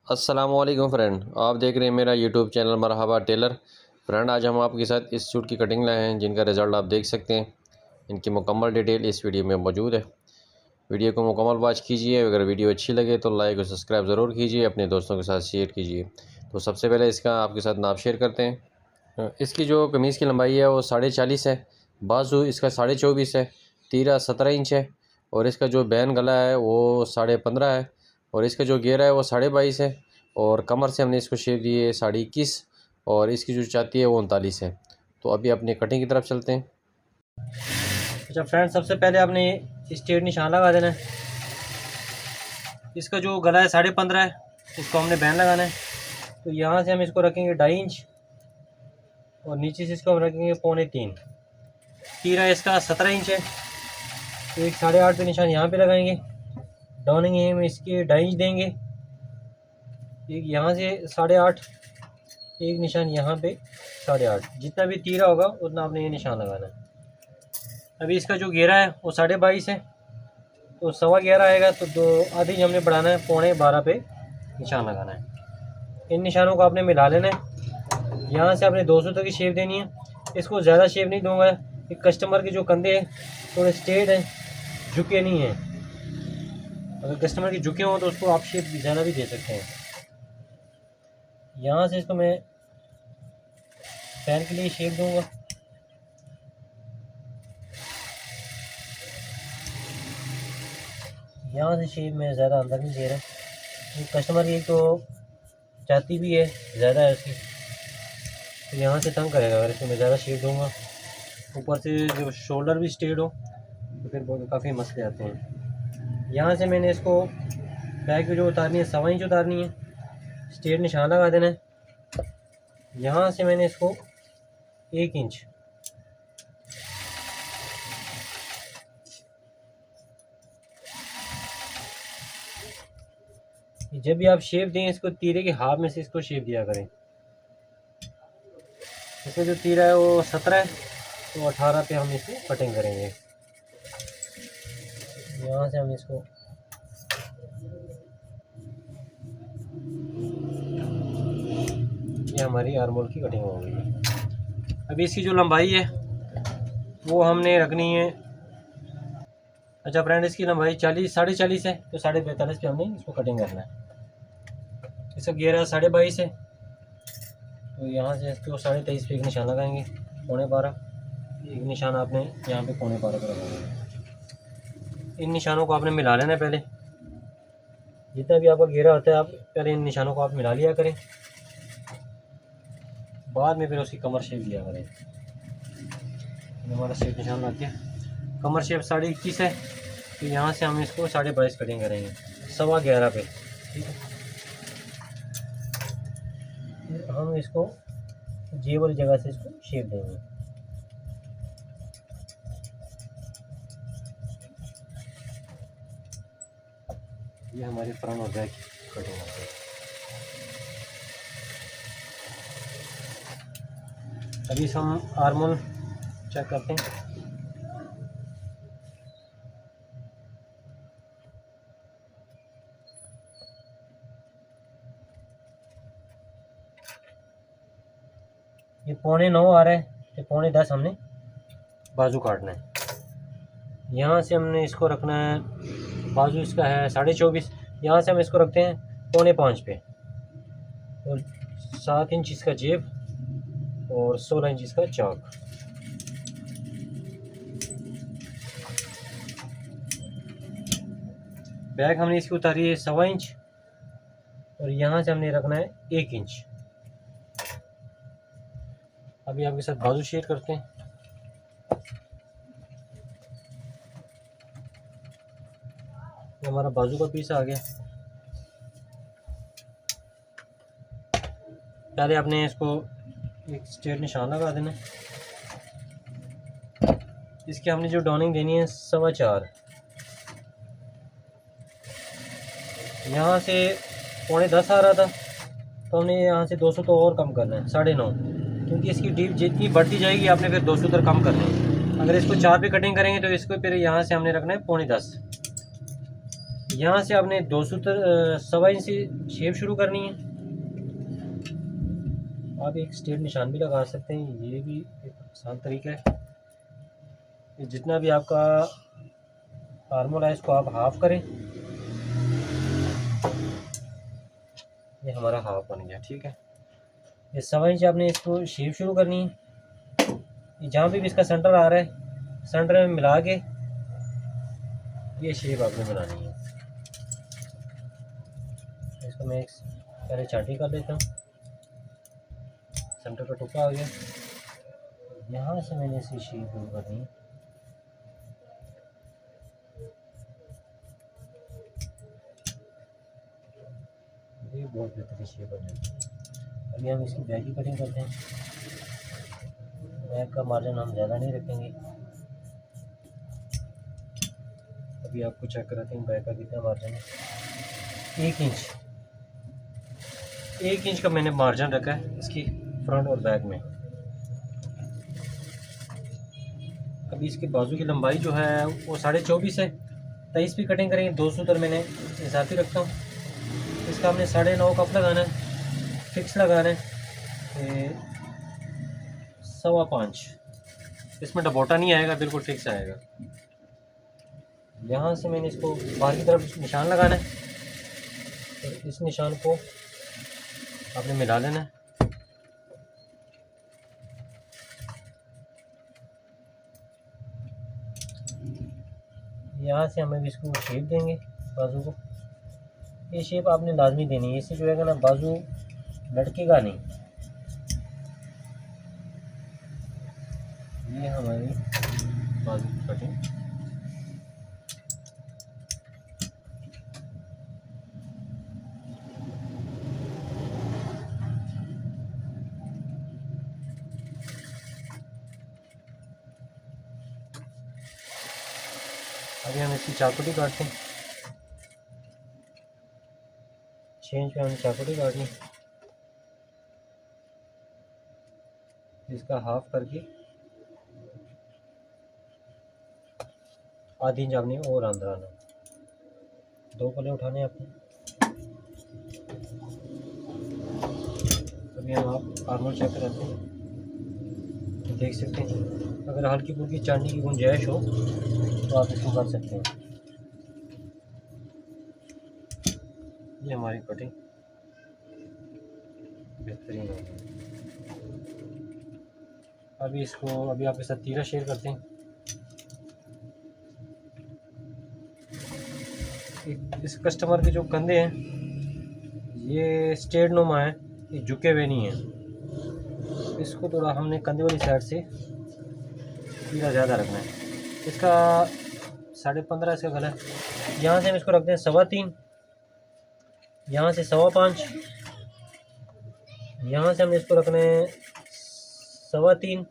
अस्सलामुअलैकुम फ्रेंड, आप देख रहे हैं मेरा यूट्यूब चैनल मरहबा टेलर। फ्रेंड, आज हम आपके साथ इस सूट की कटिंग लाए हैं जिनका रिज़ल्ट आप देख सकते हैं। इनकी मुकम्मल डिटेल इस वीडियो में मौजूद है। वीडियो को मुकम्मल वॉच कीजिए। अगर वीडियो अच्छी लगे तो लाइक और सब्सक्राइब ज़रूर कीजिए, अपने दोस्तों के साथ शेयर कीजिए। तो सबसे पहले इसका आपके साथ नाप शेयर करते हैं। इसकी जो कमीज़ की लंबाई है वो 40.5 है, बाजू इसका 24.5 है, तीरा 17 इंच है और इसका जो बैन गला है वो 15.5 है और इसका जो घेरा है वो 22.5 है और कमर से हमने इसको शेप दी है 21.5 और इसकी जो छाती है वो 39 है। तो अभी अपनी कटिंग की तरफ चलते हैं। अच्छा फ्रेंड, सबसे पहले आपने स्ट्रेट निशान लगा देना है। इसका जो गला है 15.5 है, इसको हमने बैन लगाना है। तो यहाँ से हम इसको रखेंगे 2.5 इंच और नीचे से इसको हम रखेंगे 2.25। तीरा इसका 17 इंच है, तो एक 8.5 पे निशान यहाँ पे लगाएंगे। डाउनिंग हम इसके 2.5 इंच देंगे, एक यहाँ से 8.5, एक निशान यहाँ पे 8.5। जितना भी तीरा होगा उतना आपने ये निशान लगाना है। अभी इसका जो घेरा है वो 22.5 है, तो 11.25 आएगा, तो आधी इंच हमने बढ़ाना है, 12.25 पे निशान लगाना है। इन निशानों को आपने मिला लेना है। यहाँ से आपने 200 तक की शेप देनी है। इसको ज़्यादा शेप नहीं दूंगा, एक कस्टमर के जो कंधे हैं थोड़े स्ट्रेट हैं, झुके नहीं हैं। अगर कस्टमर के झुके हों तो उसको आप शेप ज़्यादा भी दे सकते हैं। यहाँ से इसको मैं पैर के लिए शेप दूंगा। यहाँ से शेप में ज़्यादा अंदर नहीं दे रहा। कस्टमर की तो चाहती भी है ज़्यादा है उसकी, तो यहाँ से तंग करेगा अगर इसको मैं ज़्यादा शेप दूंगा। ऊपर से जो शोल्डर भी स्ट्रेट हो तो फिर बहुत काफ़ी मसले आते हैं। यहाँ से मैंने इसको बैक की जो उतारनी है 1.25 इंच उतारनी है, स्ट्रेट निशान लगा देना है। यहाँ से मैंने इसको 1 इंच जब भी आप शेप दें इसको तीरे के हाफ में से इसको शेप दिया करें। इसमें जो तीरा है वो 17 है, तो 18 पे हम इसको कटिंग करेंगे। यहाँ से हम इसको ये हमारी आर्मोल की कटिंग हो गई है। अभी इसकी जो लंबाई है वो हमने रखनी है। अच्छा फ्रेंड, इसकी लंबाई 40 है, तो 45.5 पे हमने इसको कटिंग करना है। इसका घेरा 22.5 है, तो यहाँ से इसको 23.5 पे एक निशान लगाएंगे, 12.25। एक निशान आपने यहाँ पे 12.25 पर लगाएंगे। इन निशानों को आपने मिला लेना है। पहले जितना भी आपका घेरा होता है आप पहले इन निशानों को आप मिला लिया करें, बाद में फिर उसकी कमर शेप दिया करें। हमारा शेप निशान लग गया। कमर शेप 21.5 है, तो यहाँ से हम इसको 22.5 कटिंग करेंगे 11.25 पे। ठीक है, हम इसको जे वाली जगह से इसको शेप देंगे। ये हमारी फ्रंट और बैक कटिंग होती है। अभी हम आर्मोल चेक करते हैं। ये 9.25 आ रहा है, ये 9.10 हमने बाजू काटना है। यहाँ से हमने इसको रखना है, बाजू इसका है 24.5, यहाँ से हम इसको रखते हैं 4.25 पे और 7 इंच इसका जेब और 16 इंच इसका चौक। बैक हमने इसकी उतारी है 1.25 इंच और यहाँ से हमने रखना है 1 इंच। अभी आपके साथ बाजू शेयर करते हैं। ये हमारा बाजू का पीस आ गया। पहले आपने इसको एक स्ट्रेट निशान लगा देना है। इसकी हमने जो डाउनिंग देनी है 4.25। यहाँ से 9.10 आ रहा था, तो हमने यहाँ से 200 तो और कम करना है, 9.5, क्योंकि इसकी डीप जितनी बढ़ती जाएगी आपने फिर 200 तक कम करना है। अगर इसको 4 पे कटिंग करेंगे तो इसको फिर यहाँ से हमने रखना है 9.10। यहाँ से आपने 2.25 इंच से शेप शुरू करनी है। आप एक स्ट्रेट निशान भी लगा सकते हैं, ये भी एक आसान तरीका है। ये जितना भी आपका फार्मूला है इसको आप हाफ करें। ये हमारा हाफ बन गया, ठीक है। ये 1.25 इंच आपने इसको शेप शुरू करनी है। ये जहाँ भी इसका सेंटर आ रहा है, सेंटर में मिला के ये शेप आपने बनानी है। इसको मैं एक पहले चाटी कर लेता हूँ। सेंटर का टुकड़ा आ गया, यहाँ से मैंने इसी शेप शुरू करनी है। ये बहुत बेहतरीन शेप बन जाएगी। अभी हम इसकी बैक की कटिंग करते हैं। बैक का मार्जिन हम ज़्यादा नहीं रखेंगे। अभी आपको चेक कराते हैं बैक का कितना मार्जिन है। 1 इंच का मैंने मार्जिन रखा है इसकी फ्रंट और बैक में। अभी इसके बाजू की लंबाई जो है वो 24.5 है। 23 भी कटिंग करेंगे, 2 सूत्र मैंने इजाफी रखता हूँ। इसका हमने 9.5 कप लगाना है, फिक्स लगाना है। 5.25, इसमें डबोटा नहीं आएगा, बिल्कुल फिक्स आएगा। यहाँ से मैंने इसको बाहर की तरफ निशान लगाना है, तो इस निशान को आपने मिला लेना है। यहाँ से हमें इसको शेप देंगे बाजू को। ये शेप आपने लाजमी देनी है, इससे जो है ना बाजू लटकेगा नहीं। ये हमारी बाजू की कटिंग। अभी हम इसकी चाकुटी काटते हैं। 6 इंच पे हमने चाकुटी काटनी, इसका हाफ करके आधी इंच आपने और अंदर आना। 2 पल्ले उठाने आपने। अभी हम आप आर्मर चेक कराते हैं, तो देख सकते हैं अगर हल्की फुल्की चांदी की गुंजाइश हो तो आप इसको कर सकते हैं। ये हमारी कटिंग बेहतरीन है। अभी आपके साथ तीरा शेयर करते हैं। इस कस्टमर के जो कंधे हैं ये स्ट्रेट नुमा है, ये झुके हुए नहीं हैं। इसको थोड़ा हमने कंधे वाली साइड से तीरा ज़्यादा रखना है। इसका 15.5 इसका गला है। यहाँ से हम इसको रखते हैं 3.25, यहाँ से 5.25, यहाँ से हम इसको रखना है 3.25।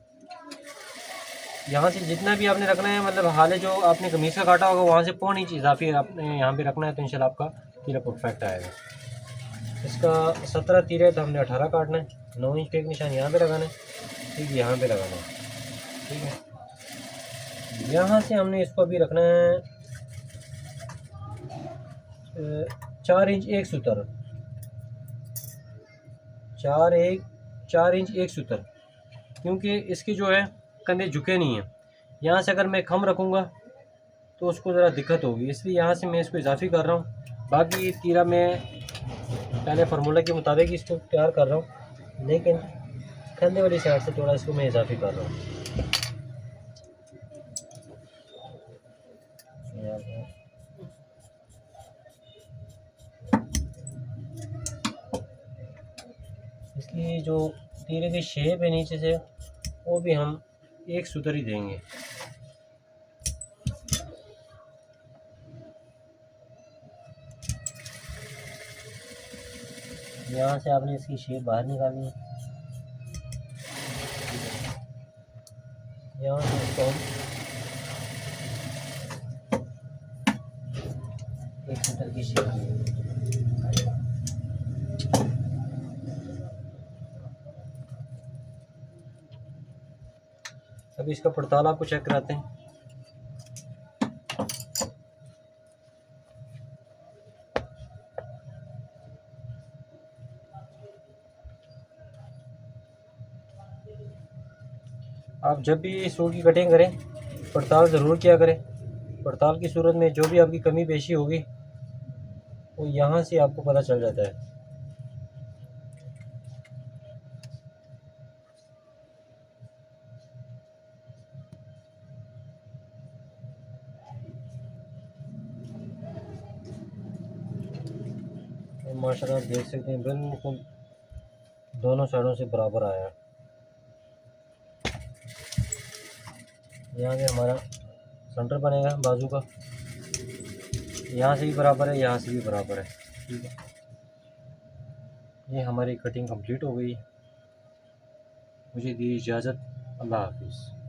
यहाँ से जितना भी आपने रखना है, मतलब हाले जो आपने कमीज़ का काटा होगा वहाँ से 1.5 इंच इजाफी आपने यहाँ पे रखना है, तो इंशाल्लाह आपका तीरा परफेक्ट आएगा। इसका 17 तीरा है तो हमने 18 काटना है। 9 इंच पे एक निशान यहाँ पे लगाना है, ठीक यहाँ पे लगाना है, ठीक है। यहाँ से हमने इसको अभी रखना है 4 इंच 1 सूत्र, 4 इंच 1 सूत्र, क्योंकि इसकी जो है कंधे झुके नहीं हैं। यहाँ से अगर मैं कम रखूँगा तो उसको ज़रा दिक्कत होगी, इसलिए यहाँ से मैं इसको इजाफी कर रहा हूँ। बाकी तीरा मैं पहले फार्मूला के मुताबिक इसको तैयार कर रहा हूँ, लेकिन कंधे वाली साइड से थोड़ा इसको मैं इजाफी कर रहा हूँ। इसलिए जो तीरे की शेप है नीचे से वो भी हम 1 सूत्र ही देंगे। यहाँ से आपने इसकी शेप बाहर निकालनी है। यहाँ से इसको हम 1 सूत्र की शेप देंगे। अभी इसका पड़ताल आपको चेक कराते हैं। आप जब भी सूट की कटिंग करें पड़ताल ज़रूर किया करें। पड़ताल की सूरत में जो भी आपकी कमी पेशी होगी वो यहाँ से आपको पता चल जाता है। और माशाल्लाह आप देख सकते हैं बिल्कुल दोनों साइडों से बराबर आया है। यहाँ से हमारा सेंटर बनेगा बाजू का, यहाँ से भी बराबर है, यहाँ से भी बराबर है। ठीक है, ये हमारी कटिंग कंप्लीट हो गई। मुझे दी इजाज़त। अल्लाह हाफिज़।